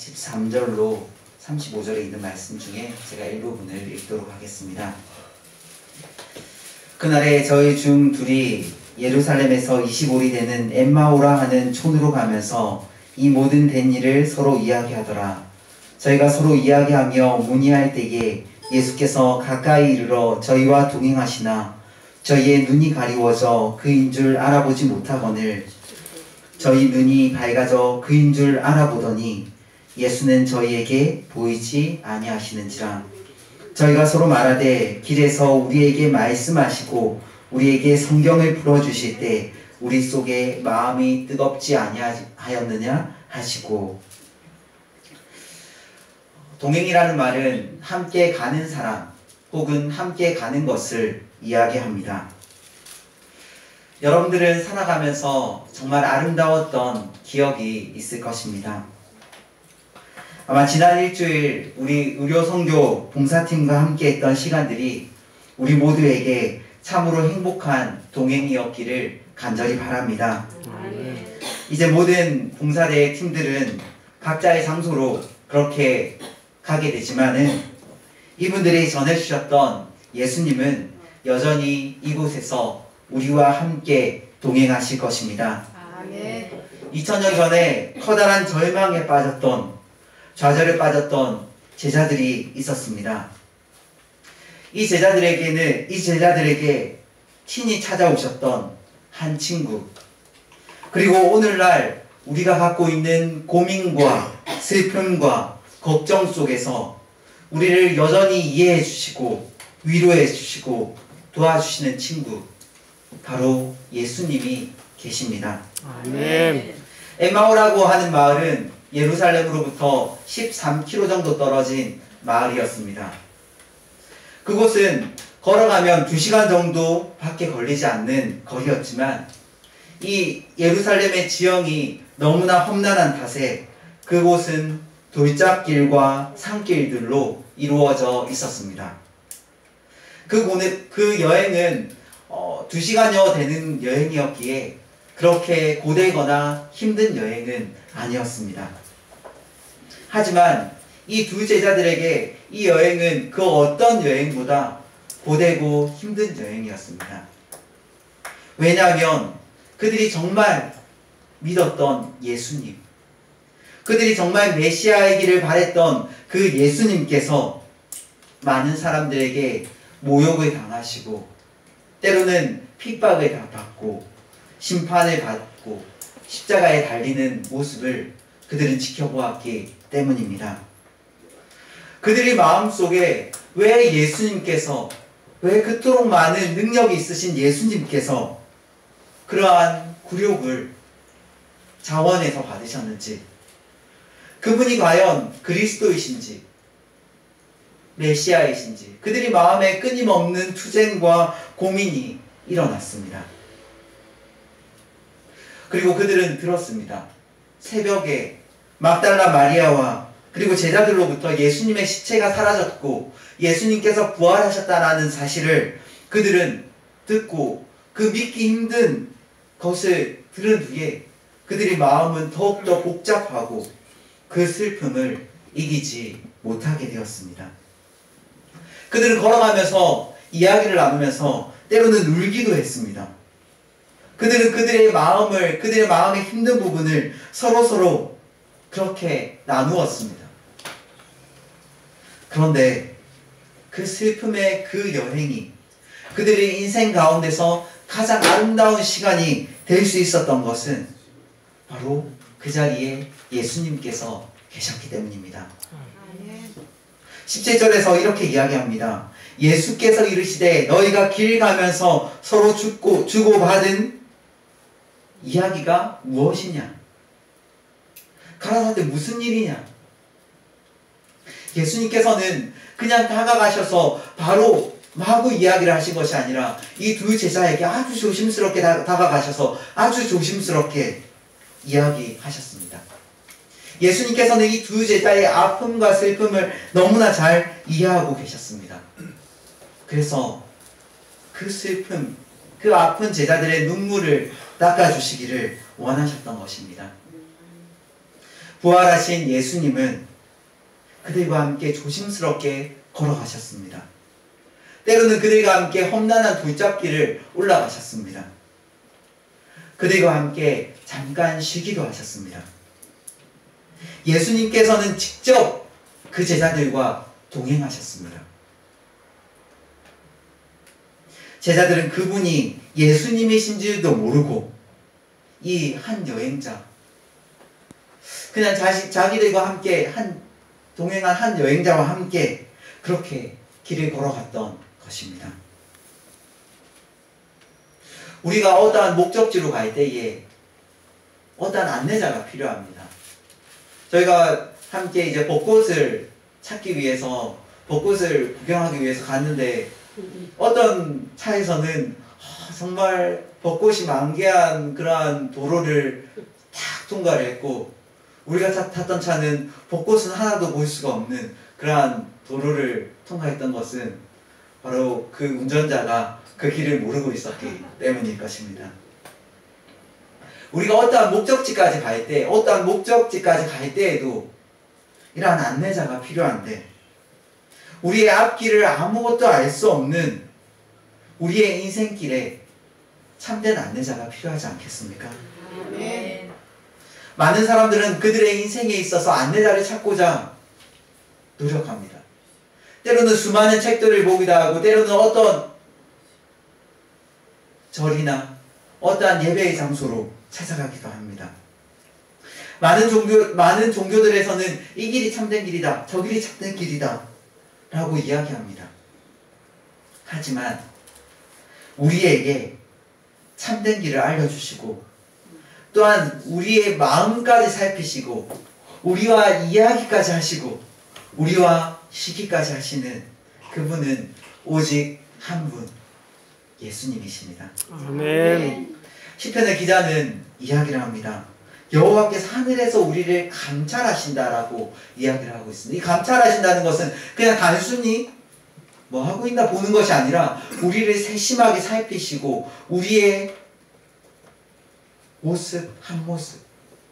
13절로 35절에 있는 말씀 중에 제가 일부분을 읽도록 하겠습니다. 그날에 저희 중 둘이 예루살렘에서 25리 되는 엠마오라 하는 촌으로 가면서 이 모든 된 일을 서로 이야기하더라. 저희가 서로 이야기하며 문의할 때에 예수께서 가까이 이르러 저희와 동행하시나 저희의 눈이 가리워져 그인 줄 알아보지 못하거늘 저희 눈이 밝아져 그인 줄 알아보더니 예수는 저희에게 보이지 아니하시는지라. 저희가 서로 말하되 길에서 우리에게 말씀하시고 우리에게 성경을 풀어주실 때 우리 속에 마음이 뜨겁지 아니하였느냐 하시고. 동행이라는 말은 함께 가는 사람 혹은 함께 가는 것을 이야기합니다. 여러분들은 살아가면서 정말 아름다웠던 기억이 있을 것입니다. 아마 지난 일주일 우리 의료선교 봉사팀과 함께 했던 시간들이 우리 모두에게 참으로 행복한 동행이었기를 간절히 바랍니다. 이제 모든 봉사대 팀들은 각자의 장소로 그렇게 가게 되지만은 이분들이 전해주셨던 예수님은 여전히 이곳에서 우리와 함께 동행하실 것입니다. 2000년 전에 커다란 절망에 빠졌던, 좌절에 빠졌던 제자들이 있었습니다. 이 제자들에게 친히 찾아오셨던 한 친구, 그리고 오늘날 우리가 갖고 있는 고민과 슬픔과 걱정 속에서 우리를 여전히 이해해 주시고 위로해 주시고 도와주시는 친구, 바로 예수님이 계십니다. 아멘. 엠마오라고 하는 마을은 예루살렘으로부터 13km 정도 떨어진 마을이었습니다. 그곳은 걸어가면 2시간 정도 밖에 걸리지 않는 거리였지만 이 예루살렘의 지형이 너무나 험난한 탓에 그곳은 돌짝길과 산길들로 이루어져 있었습니다. 그 여행은 2시간여 되는 여행이었기에 그렇게 고되거나 힘든 여행은 아니었습니다. 하지만 이 두 제자들에게 이 여행은 그 어떤 여행보다 고되고 힘든 여행이었습니다. 왜냐하면 그들이 정말 믿었던 예수님, 그들이 정말 메시아이기를 바랬던 그 예수님께서 많은 사람들에게 모욕을 당하시고 때로는 핍박을 받고 심판을 받고 십자가에 달리는 모습을 그들은 지켜보았기 때문입니다. 그들의 마음속에 왜 예수님께서, 왜 그토록 많은 능력이 있으신 예수님께서 그러한 굴욕을 자원에서 받으셨는지, 그분이 과연 그리스도이신지 메시아이신지, 그들이 마음에 끊임없는 투쟁과 고민이 일어났습니다. 그리고 그들은 들었습니다. 새벽에 막달라 마리아와 그리고 제자들로부터 예수님의 시체가 사라졌고 예수님께서 부활하셨다는 사실을 그들은 듣고 그 믿기 힘든 것을 들은 후에 그들의 마음은 더욱더 복잡하고 그 슬픔을 이기지 못하게 되었습니다. 그들은 걸어가면서 이야기를 나누면서 때로는 울기도 했습니다. 그들은 그들의 마음의 힘든 부분을 서로서로 그렇게 나누었습니다. 그런데 그 슬픔의 그 여행이 그들의 인생 가운데서 가장 아름다운 시간이 될 수 있었던 것은 바로 그 자리에 예수님께서 계셨기 때문입니다. 17절에서 이렇게 이야기합니다. 예수께서 이르시되 너희가 길 가면서 서로 주고받은 이야기가 무엇이냐? 가라사대 무슨 일이냐? 예수님께서는 그냥 다가가셔서 바로 마구 이야기를 하신 것이 아니라 이 두 제자에게 아주 조심스럽게 다가가셔서 아주 조심스럽게 이야기하셨습니다. 예수님께서는 이 두 제자의 아픔과 슬픔을 너무나 잘 이해하고 계셨습니다. 그래서 그 슬픔, 그 아픈 제자들의 눈물을 닦아주시기를 원하셨던 것입니다. 부활하신 예수님은 그들과 함께 조심스럽게 걸어가셨습니다. 때로는 그들과 함께 험난한 돌잡기를 올라가셨습니다. 그들과 함께 잠깐 쉬기도 하셨습니다. 예수님께서는 직접 그 제자들과 동행하셨습니다. 제자들은 그분이 예수님이신 줄도 모르고 이 한 여행자, 그냥 자기들과 함께 동행한 한 여행자와 함께 그렇게 길을 걸어갔던 것입니다. 우리가 어떠한 목적지로 갈 때에 어떠한 안내자가 필요합니다. 저희가 함께 이제 벚꽃을 찾기 위해서, 벚꽃을 구경하기 위해서 갔는데 어떤 차에서는 정말 벚꽃이 만개한 그러한 도로를 탁 통과를 했고, 우리가 탔던 차는 벚꽃은 하나도 볼 수가 없는 그러한 도로를 통과했던 것은 바로 그 운전자가 그 길을 모르고 있었기 때문일 것입니다. 우리가 어떠한 목적지까지 갈 때에도 이러한 안내자가 필요한데, 우리의 앞길을 아무것도 알 수 없는 우리의 인생길에 참된 안내자가 필요하지 않겠습니까? 네. 많은 사람들은 그들의 인생에 있어서 안내자를 찾고자 노력합니다. 때로는 수많은 책들을 보기도 하고, 때로는 어떤 절이나 어떠한 예배의 장소로 찾아가기도 합니다. 많은 종교들에서는 이 길이 참된 길이다, 저 길이 참된 길이다 라고 이야기합니다. 하지만 우리에게 참된 길을 알려주시고, 또한 우리의 마음까지 살피시고, 우리와 이야기까지 하시고, 우리와 시기까지 하시는 그분은 오직 한 분, 예수님이십니다. 아멘. 시편의 기자는 이야기를 합니다. 여호와께서 하늘에서 우리를 감찰하신다라고 이야기를 하고 있습니다. 이 감찰하신다는 것은 그냥 단순히 뭐 하고 있나 보는 것이 아니라 우리를 세심하게 살피시고, 우리의 모습 한 모습,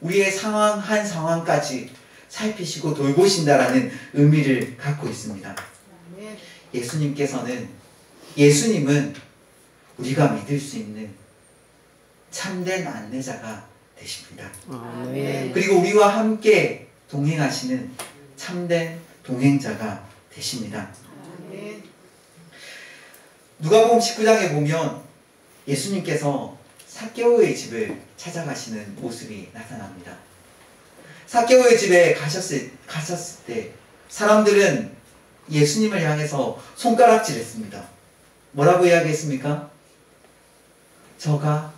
우리의 상황 한 상황까지 살피시고 돌보신다라는 의미를 갖고 있습니다. 예수님은 우리가 믿을 수 있는 참된 안내자가 되십니다. 아멘. 그리고 우리와 함께 동행하시는 참된 동행자가 되십니다. 누가복음 19장에 보면 예수님께서 삭개오의 집을 찾아가시는 모습이 나타납니다. 삭개오의 집에 가셨을 때 사람들은 예수님을 향해서 손가락질했습니다. 뭐라고 이야기했습니까? 저가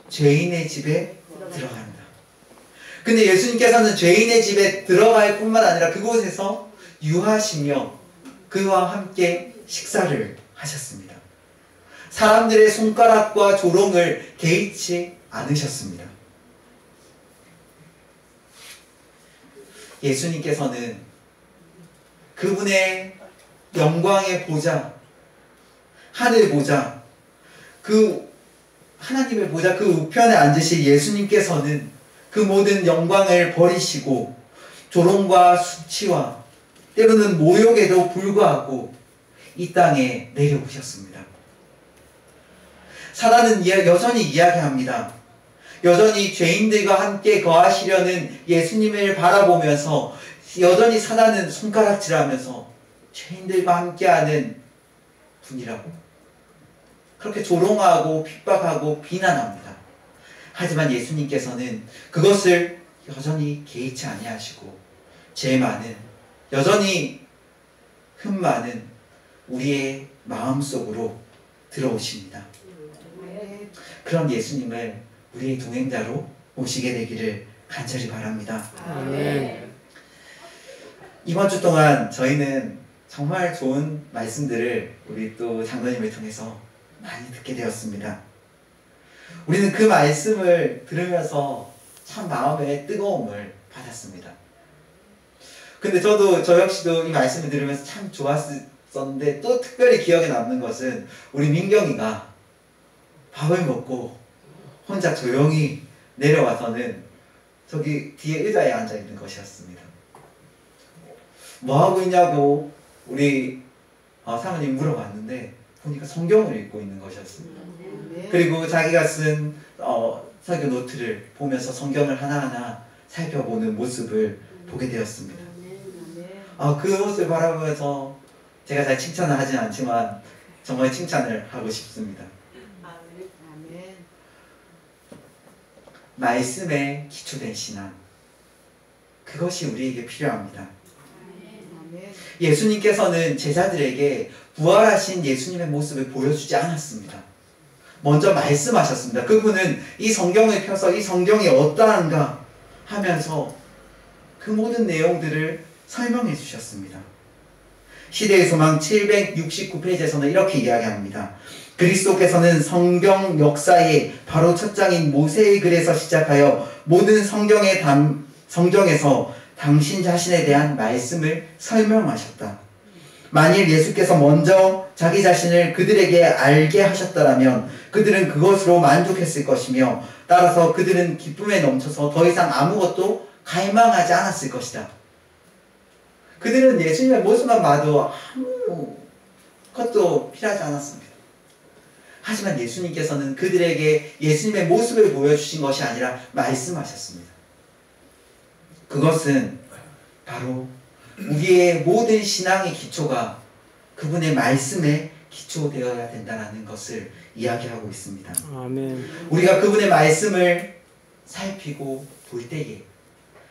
죄인의 집에 들어간다. 근데 예수님께서는 죄인의 집에 들어갈 뿐만 아니라 그곳에서 유하시며 그와 함께 식사를 하셨습니다. 사람들의 손가락과 조롱을 개의치 않으셨습니다. 예수님께서는 그분의 영광의 보좌, 하늘 보좌, 그 하나님의 보좌 그 우편에 앉으신 예수님께서는 그 모든 영광을 버리시고 조롱과 수치와 때로는 모욕에도 불구하고 이 땅에 내려오셨습니다. 사단은 여전히 이야기합니다. 여전히 죄인들과 함께 거하시려는 예수님을 바라보면서 여전히 사단은 손가락질하면서 죄인들과 함께하는 분이라고 그렇게 조롱하고 핍박하고 비난합니다. 하지만 예수님께서는 그것을 여전히 개의치 아니하시고 죄 많은, 여전히 흠 많은 우리의 마음속으로 들어오십니다. 그런 예수님을 우리의 동행자로 모시게 되기를 간절히 바랍니다. 아멘. 이번 주 동안 저희는 정말 좋은 말씀들을 우리 또 장로님을 통해서 많이 듣게 되었습니다. 우리는 그 말씀을 들으면서 참 마음의 뜨거움을 받았습니다. 근데 저 역시도 이 말씀을 들으면서 참 좋았었는데, 또 특별히 기억에 남는 것은 우리 민경이가 밥을 먹고 혼자 조용히 내려와서는 저기 뒤에 의자에 앉아 있는 것이었습니다. 뭐 하고 있냐고 우리 사모님 물어봤는데 보니까 성경을 읽고 있는 것이었습니다. 그리고 자기가 쓴 설교 노트를 보면서 성경을 하나하나 살펴보는 모습을 보게 되었습니다. 그 모습을 바라보면서 제가 잘 칭찬을 하진 않지만 정말 칭찬을 하고 싶습니다. 말씀에 기초된 신앙, 그것이 우리에게 필요합니다. 예수님께서는 제자들에게 부활하신 예수님의 모습을 보여주지 않았습니다. 먼저 말씀하셨습니다. 그분은 이 성경을 펴서 이 성경이 어떠한가 하면서 그 모든 내용들을 설명해 주셨습니다. 시대의 소망 769페이지에서는 이렇게 이야기합니다. 그리스도께서는 성경 역사의 바로 첫 장인 모세의 글에서 시작하여 모든 성경에서 당신 자신에 대한 말씀을 설명하셨다. 만일 예수께서 먼저 자기 자신을 그들에게 알게 하셨더라면 그들은 그것으로 만족했을 것이며 따라서 그들은 기쁨에 넘쳐서 더 이상 아무것도 갈망하지 않았을 것이다. 그들은 예수님의 모습만 봐도 아무것도 필요하지 않았습니다. 하지만 예수님께서는 그들에게 예수님의 모습을 보여주신 것이 아니라 말씀하셨습니다. 그것은 바로 우리의 모든 신앙의 기초가 그분의 말씀에 기초되어야 된다는 것을 이야기하고 있습니다. 아멘. 우리가 그분의 말씀을 살피고 볼 때에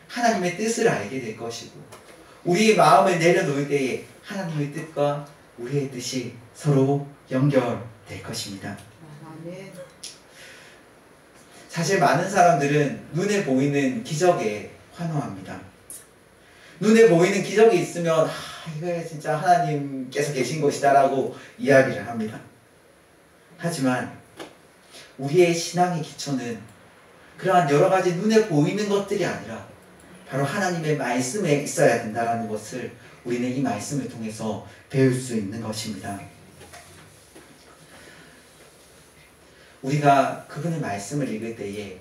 하나님의 뜻을 알게 될 것이고 우리의 마음을 내려놓을 때에 하나님의 뜻과 우리의 뜻이 서로 연결될 것입니다. 사실 많은 사람들은 눈에 보이는 기적에 환호합니다. 눈에 보이는 기적이 있으면 이거 진짜 하나님께서 계신 것이다 라고 이야기를 합니다. 하지만 우리의 신앙의 기초는 그러한 여러 가지 눈에 보이는 것들이 아니라 바로 하나님의 말씀에 있어야 된다는 것을 우리는 이 말씀을 통해서 배울 수 있는 것입니다. 우리가 그분의 말씀을 읽을 때에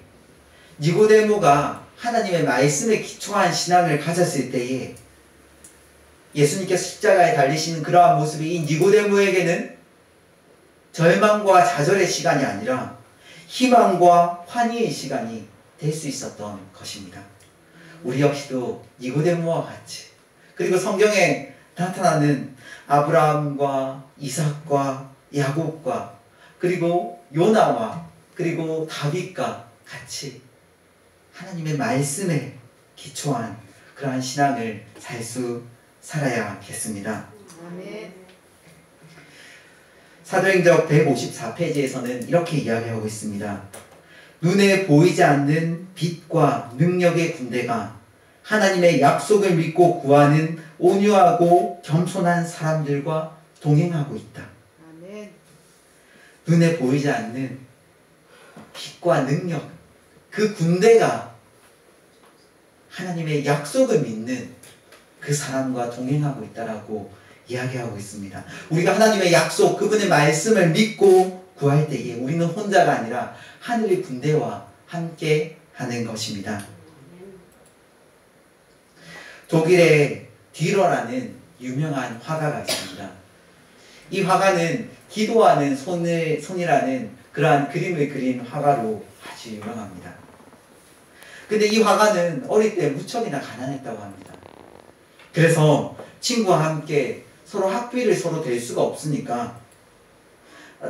니고데모가 하나님의 말씀에 기초한 신앙을 가졌을 때에 예수님께서 십자가에 달리시는 그러한 모습이 이 니고데모에게는 절망과 좌절의 시간이 아니라 희망과 환희의 시간이 될 수 있었던 것입니다. 우리 역시도 니고데모와 같이 그리고 성경에 나타나는 아브라함과 이삭과 야곱과 그리고 요나와 그리고 다윗과 같이 하나님의 말씀에 기초한 그러한 신앙을 살아야겠습니다. 아멘. 사도행전 154페이지에서는 이렇게 이야기하고 있습니다. 눈에 보이지 않는 빛과 능력의 군대가 하나님의 약속을 믿고 구하는 온유하고 겸손한 사람들과 동행하고 있다. 아멘. 눈에 보이지 않는 빛과 능력, 그 군대가 하나님의 약속을 믿는 그 사람과 동행하고 있다라고 이야기하고 있습니다. 우리가 하나님의 약속, 그분의 말씀을 믿고 구할 때에 우리는 혼자가 아니라 하늘의 군대와 함께 하는 것입니다. 독일의 듀러라는 유명한 화가가 있습니다. 이 화가는 기도하는 손이라는 그러한 그림을 그린 화가로 아주 유명합니다. 근데 이 화가는 어릴 때 무척이나 가난했다고 합니다. 그래서 친구와 함께 서로 학비를 서로 댈 수가 없으니까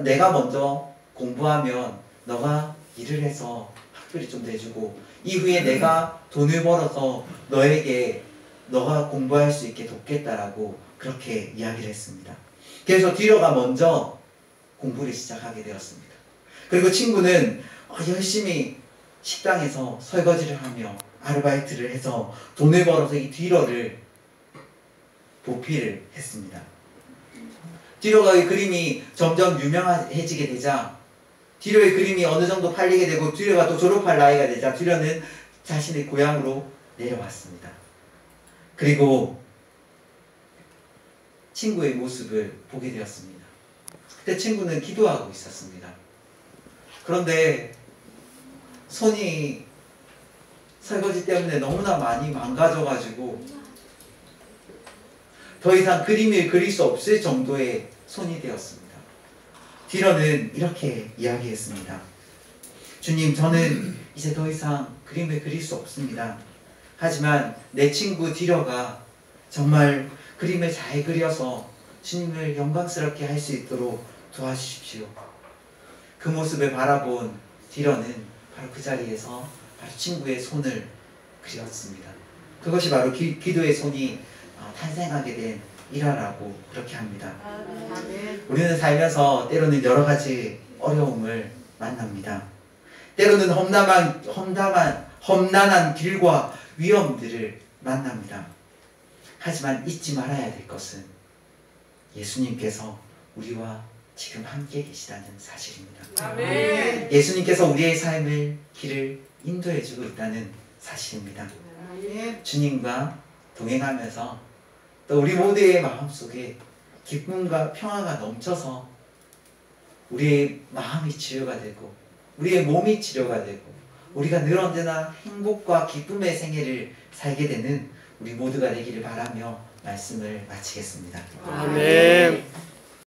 내가 먼저 공부하면 너가 일을 해서 학비를 좀 내주고 이후에 내가 돈을 벌어서 너에게 너가 공부할 수 있게 돕겠다라고 그렇게 이야기를 했습니다. 그래서 듀러가 먼저 공부를 시작하게 되었습니다. 그리고 친구는 열심히 식당에서 설거지를 하며 아르바이트를 해서 돈을 벌어서 이 듀러를 보필을 했습니다. 듀러의 그림이 점점 유명해지게 되자 듀러의 그림이 어느 정도 팔리게 되고 듀러가 또 졸업할 나이가 되자 듀러는 자신의 고향으로 내려왔습니다. 그리고 친구의 모습을 보게 되었습니다. 그때 친구는 기도하고 있었습니다. 그런데 손이 설거지 때문에 너무나 많이 망가져가지고 더 이상 그림을 그릴 수 없을 정도의 손이 되었습니다. 디런은 이렇게 이야기했습니다. 주님, 저는 이제 더 이상 그림을 그릴 수 없습니다. 하지만 내 친구 디러가 정말 그림을 잘 그려서 주님을 영광스럽게 할 수 있도록 도와주십시오. 그 모습을 바라본 디러는 바로 그 자리에서 바로 친구의 손을 그렸습니다. 그것이 바로 기도의 손이 탄생하게 된 일화라고 그렇게 합니다. 우리는 살면서 때로는 여러 가지 어려움을 만납니다. 때로는 험난한 길과 위험들을 만납니다. 하지만 잊지 말아야 될 것은 예수님께서 우리와 지금 함께 계시다는 사실입니다. 아멘. 예수님께서 우리의 삶을 길을 인도해주고 있다는 사실입니다. 주님과 동행하면서 또 우리 모두의 마음속에 기쁨과 평화가 넘쳐서 우리의 마음이 치료가 되고 우리의 몸이 치료가 되고 우리가 늘 언제나 행복과 기쁨의 생애를 살게 되는 우리 모두가 되기를 바라며 말씀을 마치겠습니다. 아멘.